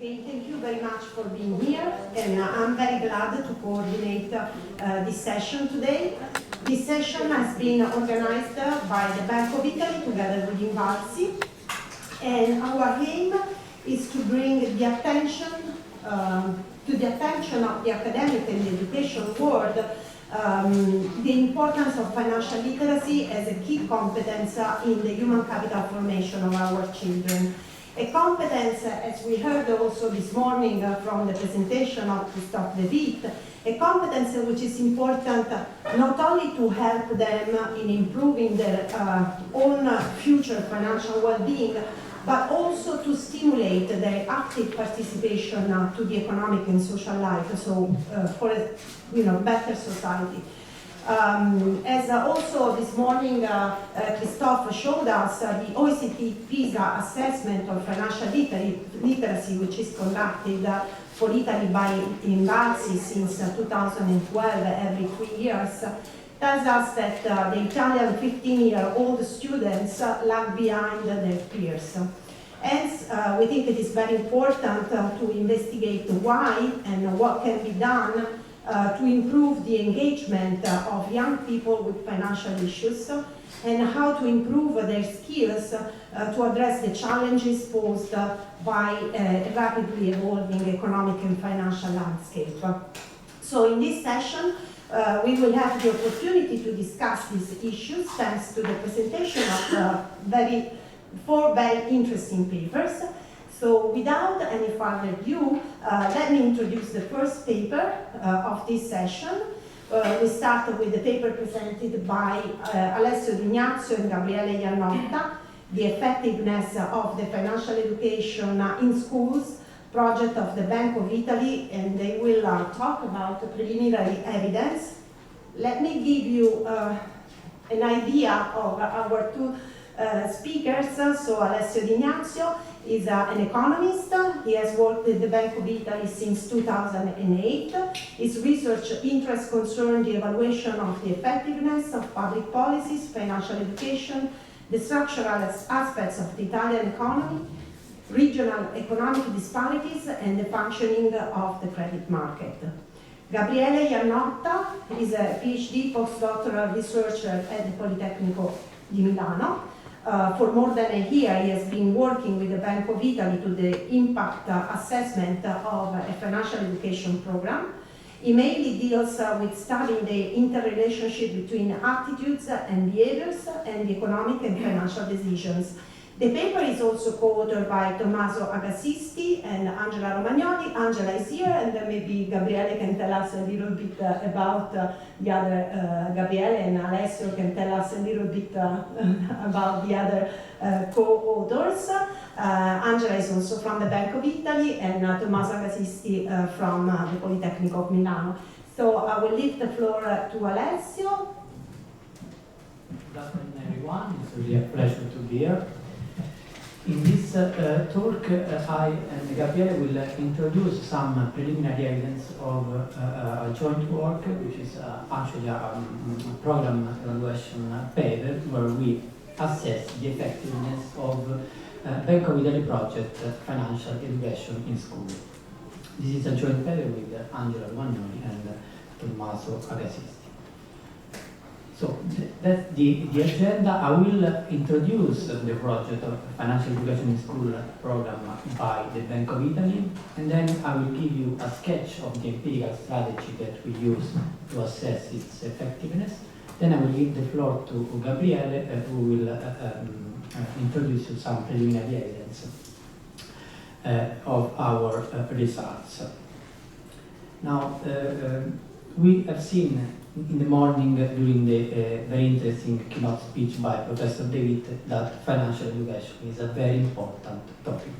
Okay, thank you very much for being here, and I'm very glad to coordinate this session today. This session has been organized by the Bank of Italy together with INVALSI, and our aim is to bring the attention to the attention of the academic and the education world the importance of financial literacy as a key competence in the human capital formation of our children. A competence, as we heard also this morning from the presentation of Christophe De Witt, a competence which is important not only to help them in improving their own future financial well-being, but also to stimulate their active participation to the economic and social life, so for a better society. As also this morning Christophe showed us, the OECD PISA assessment of financial literacy, which is conducted for Italy by INVALSI since 2012 every 3 years, tells us that the Italian 15-year-old students lag behind their peers. Hence, we think it is very important to investigate why and what can be done to improve the engagement of young people with financial issues and how to improve their skills to address the challenges posed by a rapidly evolving economic and financial landscape. So in this session, we will have the opportunity to discuss these issues thanks to the presentation of four very interesting papers. So without any further ado, let me introduce the first paper of this session. We start with the paper presented by Alessio D'Ignazio and Gabriele Iannotta, The Effectiveness of the Financial Education in Schools, project of the Bank of Italy, and they will talk about preliminary evidence. Let me give you an idea of our two speakers. So Alessio D'Ignazio is an economist. He has worked at the Bank of Italy since 2008. His research interests concern the evaluation of the effectiveness of public policies, financial education, the structural aspects of the Italian economy, regional economic disparities, and the functioning of the credit market. Gabriele Iannotta is a PhD postdoctoral researcher at the Politecnico di Milano. For more than a year, he has been working with the Bank of Italy to the impact assessment of a financial education program. He mainly deals with studying the interrelationship between attitudes and behaviors and the economic and financial decisions. The paper is also co-authored by Tommaso Agassisti and Angela Romagnoli. Angela is here, and then maybe Gabriele can tell us a little bit about the other, Gabriele and Alessio can tell us a little bit about the other co-authors. Angela is also from the Bank of Italy, and Tommaso Agassisti from the Politecnico of Milano. So I will leave the floor to Alessio. Good afternoon, everyone. It's really a pleasure to be here. In this talk, I and Gabriele will introduce some preliminary evidence of a joint work, which is actually a program evaluation paper where we assess the effectiveness of Bank of Italy project Financial Education in School. This is a joint paper with Angela Romagnoli and Tommaso Agassisti. So that's the agenda. I will introduce the project of Financial Education in School program by the Bank of Italy, and then I will give you a sketch of the empirical strategy that we use to assess its effectiveness. Then I will give the floor to Gabriele, who will introduce you some preliminary evidence of our results. Now, we have seen in the morning during the very interesting keynote speech by Professor De Witt that financial education is a very important topic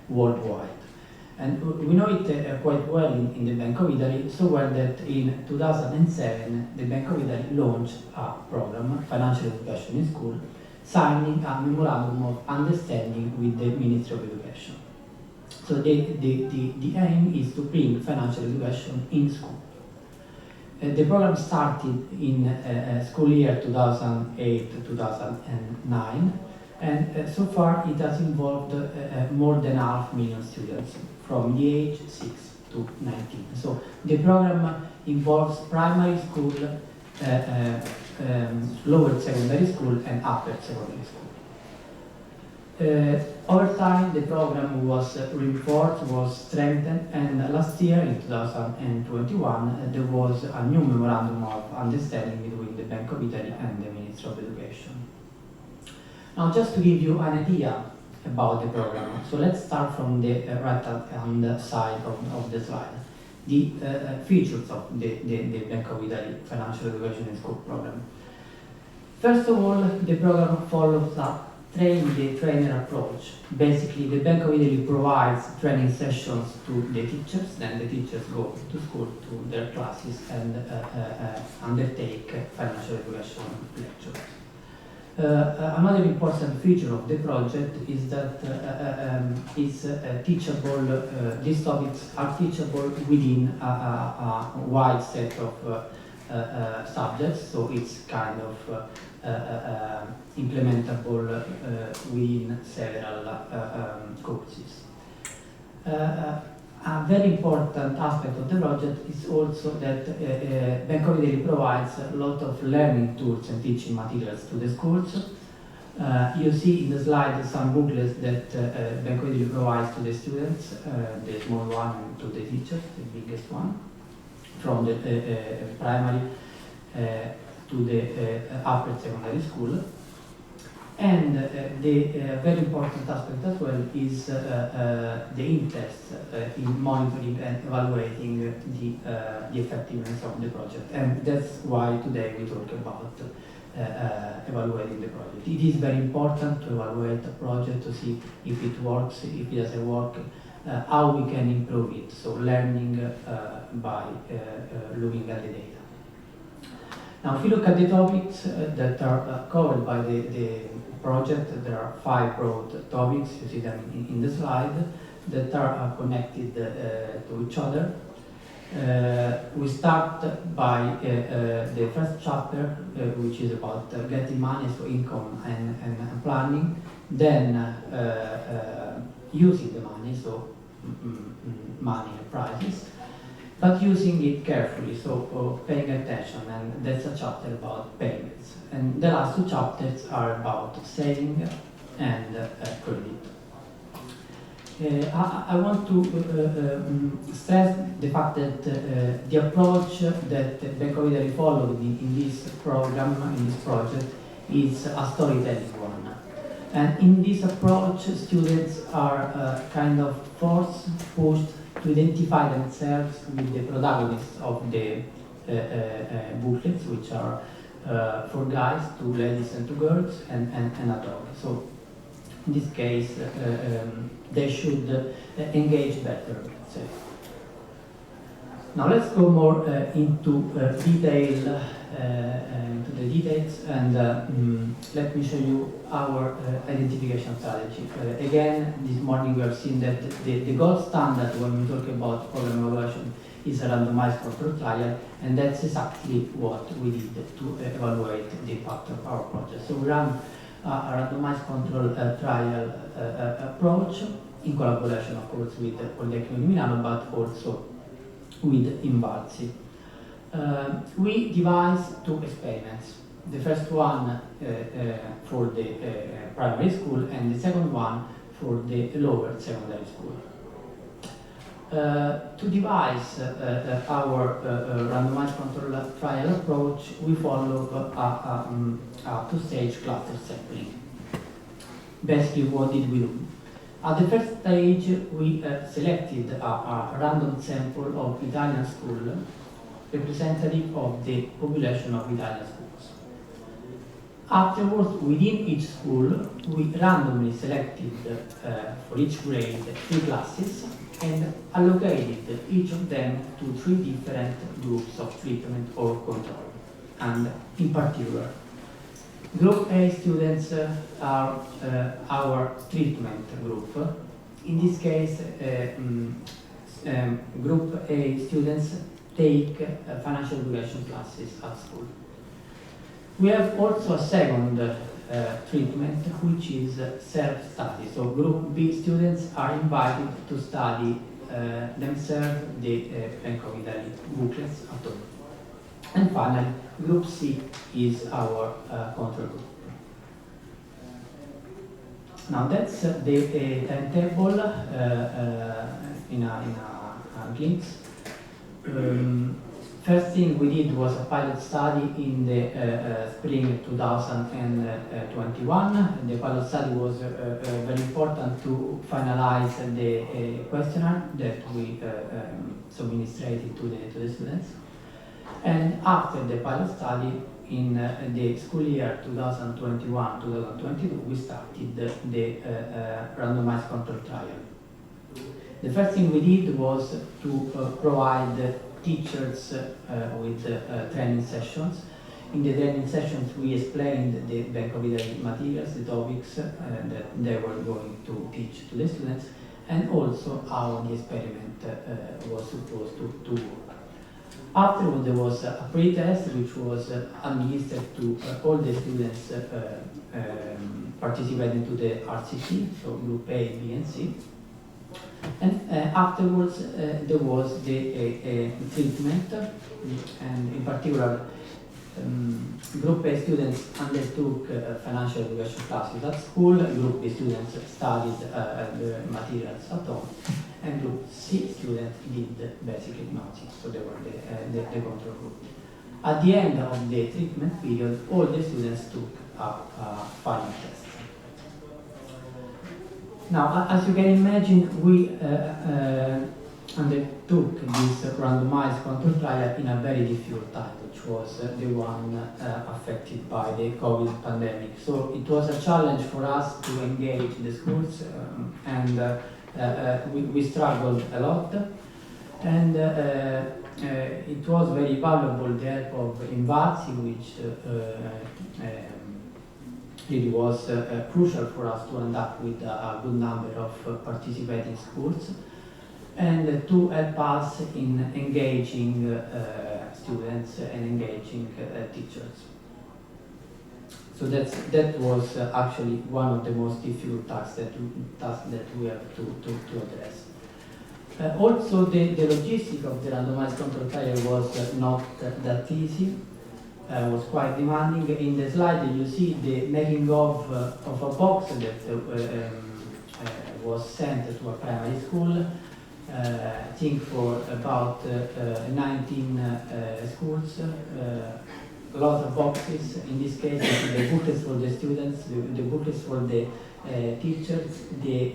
worldwide. And we know it quite well in the Bank of Italy, so well that in 2007 the Bank of Italy launched a program, Financial Education in School, signing a memorandum of understanding with the Ministry of Education. So the aim is to bring financial education in school. The program started in school year 2008-2009 And so far it has involved more than 500,000 students from the age 6 to 19. So the program involves primary school, lower secondary school and upper secondary school. Over time, the program was reinforced, was strengthened, and last year, in 2021, there was a new memorandum of understanding between the Bank of Italy and the Ministry of Education. Now, just to give you an idea about the program, so let's start from the right-hand side of the slide. The features of the Bank of Italy Financial Education in School program. First of all, the program follows up train-the-trainer approach. Basically, the Bank of Italy provides training sessions to the teachers, then the teachers go to school, to their classes, and undertake financial education lectures. Another important feature of the project is that these topics are teachable within a wide set of subjects, so it's kind of implementable within several courses. A very important aspect of the project is also that Bank of Italy provides a lot of learning tools and teaching materials to the schools. You see in the slide some booklets that Bank of Italy provides to the students, the small one, and to the teachers, the biggest one, from the primary to the upper secondary school. And the very important aspect as well is the interest in monitoring and evaluating the effectiveness of the project. And that's why today we talk about evaluating the project. It is very important to evaluate a project to see if it works, if it doesn't work, how we can improve it. So learning by looking at the data. Now, if you look at the topics that are covered by the project, there are 5 broad topics, you see them in the slide, that are connected to each other. We start by the first chapter, which is about getting money, so income and planning, then using the money, so money and prices, but using it carefully, so paying attention, and that's a chapter about payments. And the last 2 chapters are about saving and credit. I want to stress the fact that the approach that Bank of Italy followed in this program, in this project, is a storytelling one. And in this approach, students are kind of pushed to identify themselves with the protagonists of the booklets, which are for guys, to ladies and to girls, and a dog. So in this case, they should engage better, let's say. Now let's go more into detail, into the details, and let me show you our identification strategy. Again, this morning we have seen that the gold standard when we talk about program evaluation is a randomized control trial, and that's exactly what we did to evaluate the impact of our project. So we ran a randomized control trial approach in collaboration, of course, with Polytechnico di Milano, but also with INVALSI. We devised 2 experiments. The first one for the primary school, and the second one for the lower secondary school. To devise our randomized control trial approach, we followed a 2-stage cluster sampling. Basically, what did we do? At the first stage, we selected a random sample of Italian schools representative of the population of Italian schools. Afterwards, within each school, we randomly selected for each grade 3 classes and allocated each of them to 3 different groups of treatment or control. And in particular, Group A students are our treatment group. In this case, Group A students take financial education classes at school. We have also a second treatment, which is self-study. So Group B students are invited to study themselves the Bank of Italy booklets at home. And finally, Group C is our control group. Now that's the timetable in a glimpse. First thing we did was a pilot study in the spring 2021. The pilot study was very important to finalize the questionnaire that we administrated to the students. And after the pilot study, in the school year 2021-2022, we started the randomized control trial. The first thing we did was to provide teachers with training sessions. In the training sessions, we explained the Bank of Italy materials, the topics that they were going to teach to the students, and also how the experiment was supposed to work. Afterwards, there was a pre-test which was administered to all the students participating to the RCT, so Group A, B, and C. And afterwards, there was the treatment, and in particular, Group A students undertook financial education classes at school, Group B students studied the materials at home, and Group C students did basically nothing, so they were the control group. At the end of the treatment period, all the students took a final test. Now, as you can imagine, we undertook this randomized control trial in a very difficult time, which was the one affected by the COVID pandemic. So it was a challenge for us to engage the schools, and we struggled a lot. And it was very valuable, the help of INVALSI, which really was crucial for us to end up with a good number of participating schools, and to help us in engaging students and engaging teachers. So that was actually one of the most difficult tasks that we have to address. Also, the logistics of the randomized control trial was not that easy. Was quite demanding. In the slide you see the making of a box that was sent to a primary school. I think for about 19 schools, a lot of boxes. In this case, the booklets for the students, the booklets for the teachers, the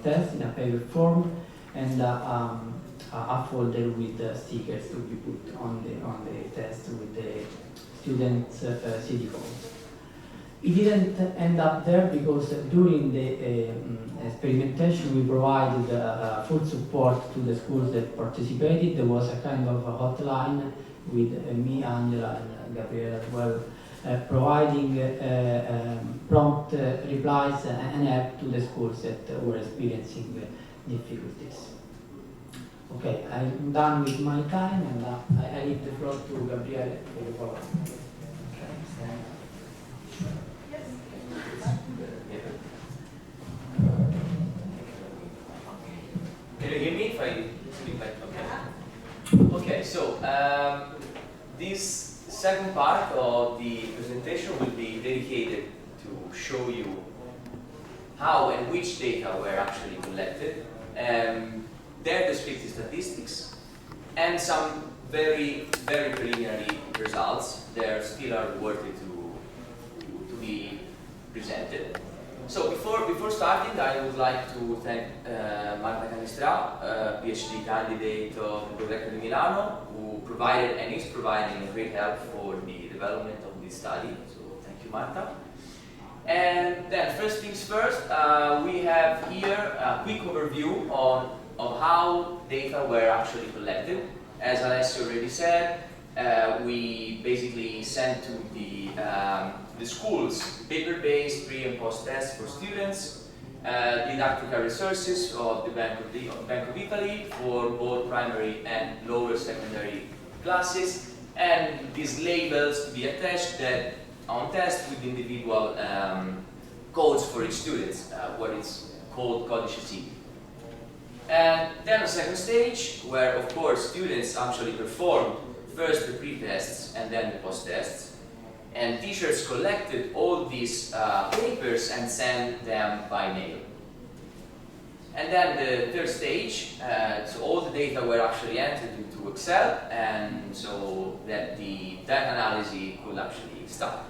test in a paper form, and a folder with stickers to be put on the test with the students' CD codes. It didn't end up there because during the experimentation we provided full support to the schools that participated. There was a kind of a hotline with me, Angela, and Gabriele as well, providing prompt replies and help to the schools that were experiencing difficulties. Okay, I'm done with my time, and I leave the floor to Gabriele for the follow-up. Can you hear me if I speak like okay? Okay, so this second part of the presentation will be dedicated to show you how and which data were actually collected, their descriptive statistics, and some very preliminary results that still are worthy to be presented. So before starting, I would like to thank Marta Canistra, PhD candidate of the Progetto di Milano, who provided and is providing great help for the development of this study. So thank you, Marta. And then first things first, we have here a quick overview of how data were actually collected. As Alessio already said, we basically sent to the schools paper-based pre- and post-tests for students, didactica resources of the Bank of Italy for both primary and lower secondary classes, and these labels to be attached that on test with individual codes for each student, what is called codice C. And then a second stage, where of course students actually perform first the pre-tests and then the post-tests. And teachers collected all these papers and sent them by mail. And then the third stage, so all the data were actually entered into Excel, and so that the data analysis could actually start.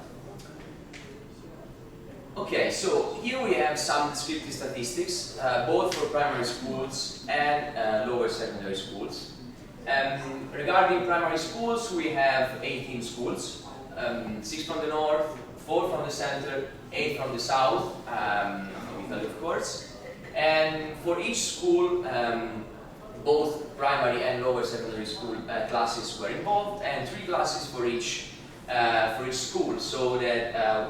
Okay, so here we have some descriptive statistics, both for primary schools and lower secondary schools. Regarding primary schools, we have 18 schools, 6 from the north, 4 from the center, 8 from the south, from Italy of course. And for each school, both primary and lower secondary school classes were involved, and 3 classes for each school, so that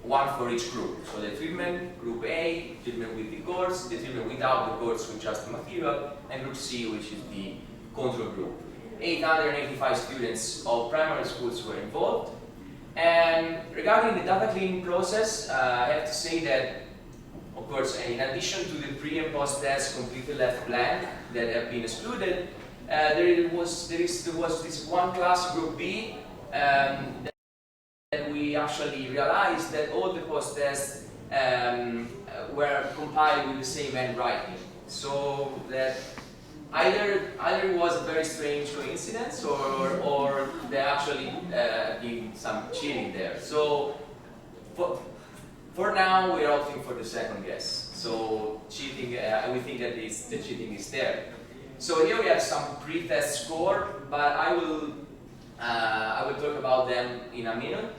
one for each group. So the treatment, group A, treatment with the course, the treatment without the course with just the material, and group C, which is the control group. 885 students of primary schools were involved. And regarding the data cleaning process, I have to say that, of course, in addition to the pre and post tests completely left blank that have been excluded, there was this one class, group B, that we actually realized that all the post tests were compiled with the same handwriting. So that either it was a very strange coincidence, or there actually been some cheating there. So for now, we are opting for the second guess. So cheating, we think that the cheating is there. So here we have some pre-test score, but I will talk about them in a minute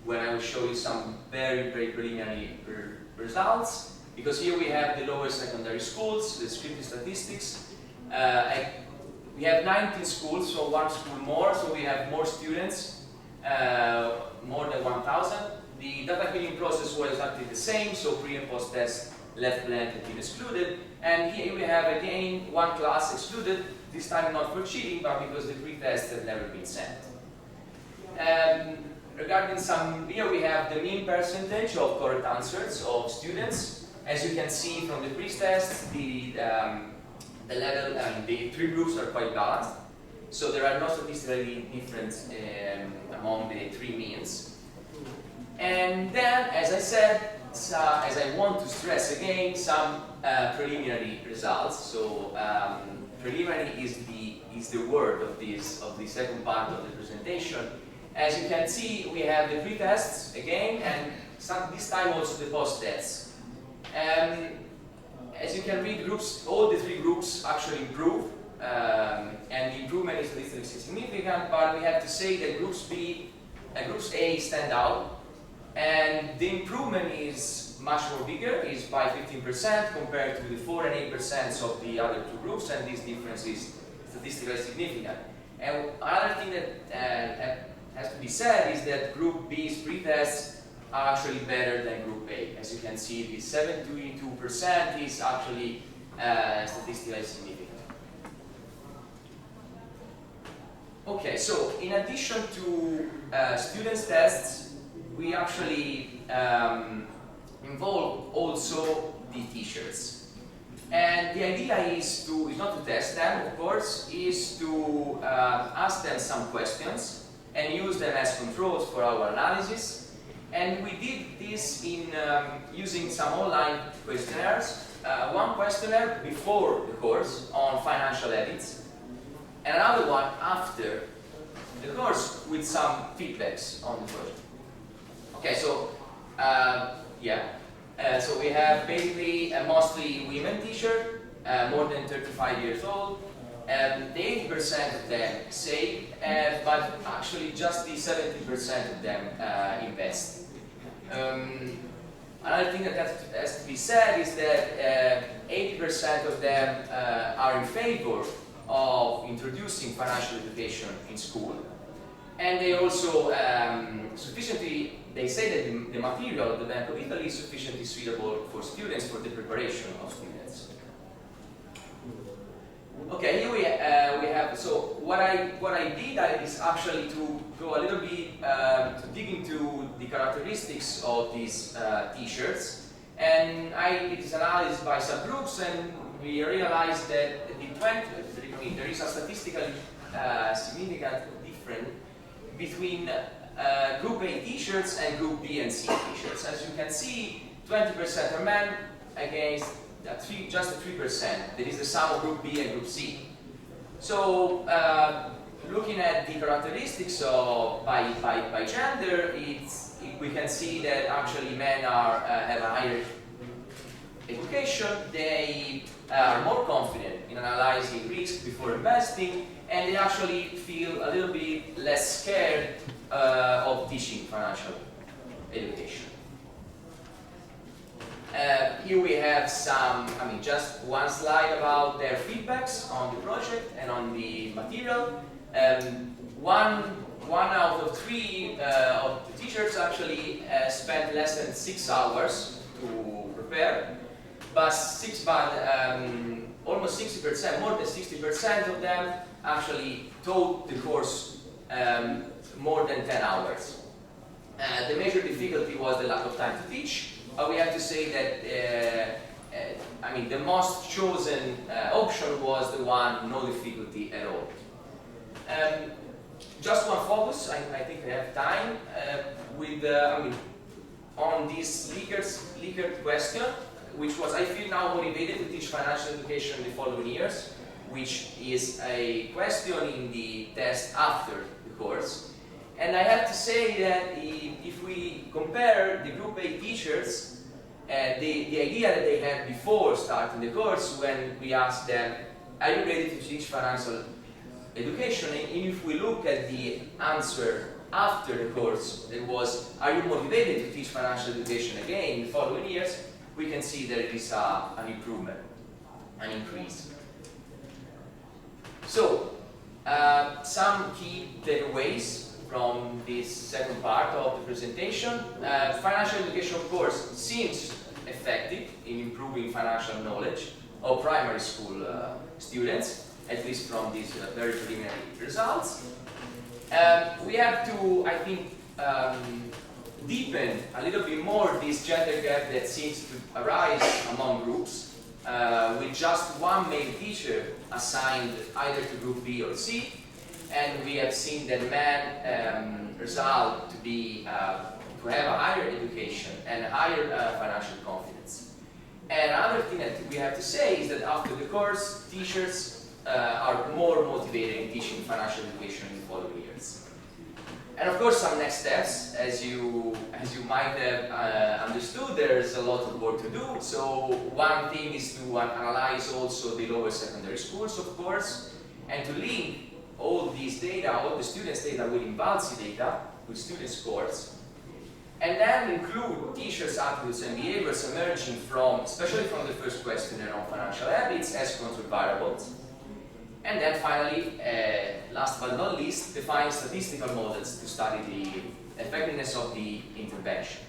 when I will show you some very preliminary results. Because here we have the lower secondary schools, the descriptive statistics. We have 19 schools, so one school more, so we have more students, more than 1,000. The data cleaning process was exactly the same, so pre and post test left blank had been excluded. And here we have again one class excluded, this time not for cheating, but because the pre-test had never been sent. Regarding some, here we have the mean percentage of correct answers of students. As you can see from the pre-test, the level and the 3 groups are quite balanced. So there are no statistically difference among the 3 means. And then, as I said, as I want to stress again, some preliminary results. So preliminary is the word of the second part of the presentation. As you can see, we have the pre-tests again, and this time also the post-tests. As you can read, all the 3 groups actually improve, and the improvement is statistically significant. But we have to say that groups A stand out. And the improvement is much more bigger, is by 15% compared to the 4 and 8% of the other 2 groups, and this difference is statistically significant. And another thing that has to be said is that Group B's pre-tests are actually better than Group A. As you can see, the 72% is actually statistically significant. Okay, so in addition to students' tests, we actually involve also the teachers. And the idea is not to test them, of course, is to ask them some questions and use them as controls for our analysis. And we did this in using some online questionnaires. One questionnaire before the course on financial habits, and another one after the course with some feedbacks on the project. Okay, so so we have basically mostly women teachers, more than 35 years old. The 80% of them save, but actually just the 70% of them invest. Another thing that has to be said is that 80% of them are in favor of introducing financial education in school, and they also they say that the material of the Bank of Italy is sufficiently suitable for students, for the preparation of students. Okay, here we have, so what I did is actually to go a little bit to dig into the characteristics of these t-shirts, and I did this analysis by subgroups, and we realized that there is a statistically significant difference between Group A t-shirts and Group B and C t-shirts. As you can see, 20% are men against just 3%. That is the sum of Group B and Group C. So, looking at the characteristics of by gender, we can see that actually men have a higher education, they are more confident in analyzing risk before investing, and they actually feel a little bit less scared of teaching financial education. Here we have just one slide about their feedbacks on the project and on the material. One out of 3 of the teachers actually spent less than 6 hours to prepare, but almost 60%, more than 60% of them actually taught the course more than 10 hours. The major difficulty was the lack of time to teach. We have to say that the most chosen option was the one no difficulty at all. Just one focus, I think we have time, on this Likert question, which was, I feel now motivated to teach financial education in the following years, which is a question in the test after the course. And I have to say that if we compare the Group A teachers, the idea that they had before starting the course, when we asked them, are you ready to teach financial education? And if we look at the answer after the course, it was, are you motivated to teach financial education again in the following years? We can see that it is an improvement, an increase. So, some key takeaways from this second part of the presentation. Financial education, of course, seems effective in improving financial knowledge of primary school students, at least from these very preliminary results. We have to, I think, deepen a little bit more this gender gap that seems to arise among groups, with just one male teacher assigned either to Group B or C. And we have seen that men result to have a higher education and higher financial confidence. And another thing that we have to say is that after the course, teachers are more motivated in teaching financial education in the following years. And of course, some next steps, as you might have understood, there's a lot of work to do. So one thing is to analyze also the lower secondary schools, of course, and to link all these data, all the students' data with INVALSI data, with student scores, and then include teachers' attitudes and behaviors emerging from, especially from the first questionnaire on financial habits, as control variables. And then finally, last but not least, define statistical models to study the effectiveness of the intervention.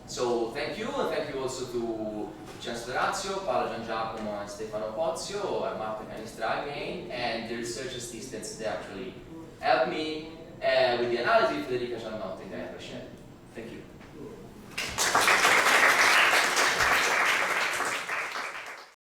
So thank you, and thank you also to Vincenzo Razio, Paolo Giangiacomo, and Stefano Pozio, Marta Canistra again, and the research assistants that actually helped me with the analysis, Federica Giannotti, and I appreciate it. Thank you.